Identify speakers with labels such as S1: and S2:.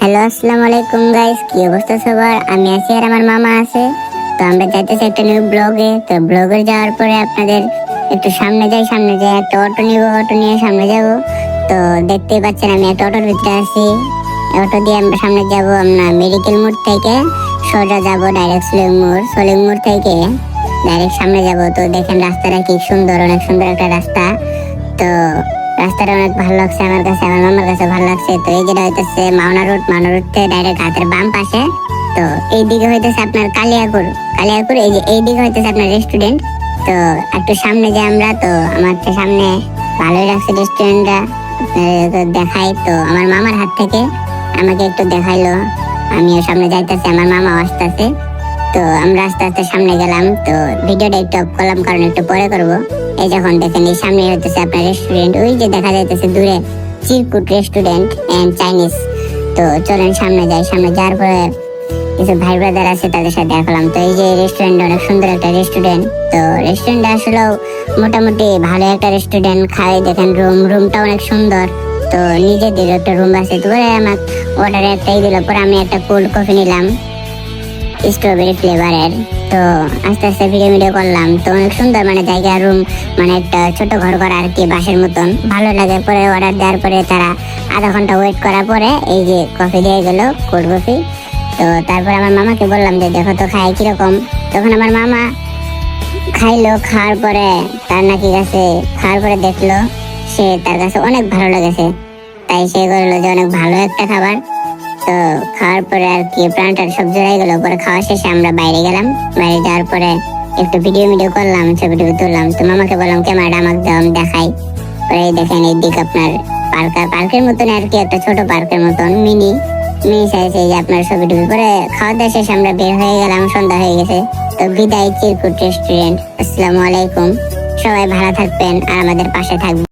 S1: Hello, আসসালামু আলাইকুম guys. কি অবস্থা সবার? আমি আছি আর আমার মামা আছে। তো আমরা যাইতেছি একটা নিউ ব্লগে। তো ব্লগে যাওয়ার পরে আপনাদের একটু সামনে যাই একটা অটো নিব, অটো নিয়ে সামনে যাব। তো দেখতেই পাচ্ছেন আমি একটা অটোর ভিতরে আছি। অটো দিয়ে আমরা সামনে যাব। আমরা মেডিকেল মোড় থেকে সোজা যাব ডাইরেক্ট সলিং মোড় থেকে ডাইরেক্ট সামনে যাব। তো দেখেন রাস্তাটা কি সুন্দর, অনেক সুন্দর একটা রাস্তা। তো রাস্তাটা অনেক ভালো লাগছে আমার কাছে, আমার মামার কাছে ভালো লাগছে। তো এই যেটা হইতেছে মাওনা রোড থেকে ডাইরেক্ট হাতের বাম পাশে। তো এইদিকে হইতেছে আপনার কালিয়াকুর। এইদিকে হইতেছে আপনার রেস্টুরেন্ট। তো একটু সামনে যাই আমরা। তো আমার তো সামনে ভালোই লাগছে রেস্টুরেন্টটা, দেখাই। তো আমার মামার হাত থেকে আমাকে একটু দেখাইলো, আমিও সামনে যাইতেছি, আমার মামাও আসতেছে। তো আমরা আস্তে আস্তে সামনে গেলাম। তো ভিডিওটা একটু অফ করলাম কারণ একটু পরে করব। এই যখন দেখেন এই সামনে হইতেছে আপনার রেস্টুরেন্ট, ওই যে দেখা যাইতেছে দূরে চিরকুট রেস্টুরেন্ট এন্ড চাইনিজ। তো চলেন সামনে যাই। সামনে যাওয়ার পরে কিছু ভাই ব্রাদার আছে, তাদের সাথে দেখালাম। তো এই যে রেস্টুরেন্ট, অনেক সুন্দর একটা রেস্টুরেন্ট। তো রেস্টুরেন্টটা আসলেও মোটামুটি ভালো একটা রেস্টুরেন্ট। খাই দেখেন রুমটা অনেক সুন্দর। তো নিজেদের একটা রুম আছে। তো আমার অর্ডারে একটাই দিল, পরে আমি একটা কোল্ড কফি নিলাম স্ট্রবেরি ফ্লেভারের। তো আস্তে আস্তে ভিডিও করলাম। তো অনেক সুন্দর, মানে জায়গা, রুম, মানে একটা ছোট ঘর করা আর কি, বাসের মতন ভালো লাগে। পরে অর্ডার দেওয়ার পরে তারা আধা ঘন্টা ওয়েট করার পরে এই যে কফি দিয়ে গেল, কোল্ড কফি। তো তারপর আমার মামাকে বললাম যে দেখো তো খাই কিরকম। তখন আমার মামা খাইলো, খাওয়ার পরে তার নাকি কাছে খাওয়ার পরে দেখলো তার কাছে অনেক ভালো লেগেছে। তাই সে করলো যে অনেক ভালো একটা খাবার। তো খাওয়ার পরে আর কি প্রাণটার সব জোড়াই গেল। পরে খাওয়া শেষে আমরা বাইরে গেলাম। বাইরে যাওয়ার পরে একটু ভিডিও করলাম, ছবি তুললাম। তো মামাকে বললাম ক্যামেরাটা আমাকে দাও, আমি দেখাই। পরে দেখেন এই দিক আপনার পার্কের মতন আর কি, একটা ছোট পার্কের মতন মিনি সাইজ। এই যে আপনার ছবি করে খাওয়া দাওয়া শেষে আমরা বের হয়ে গেলাম, সন্ধ্যা হয়ে গেছে। তো বিদায় চিরকুট রেস্টুরেন্ট। আসসালামু আলাইকুম, সবাই ভালো থাকবেন আর আমাদের পাশে থাকবেন।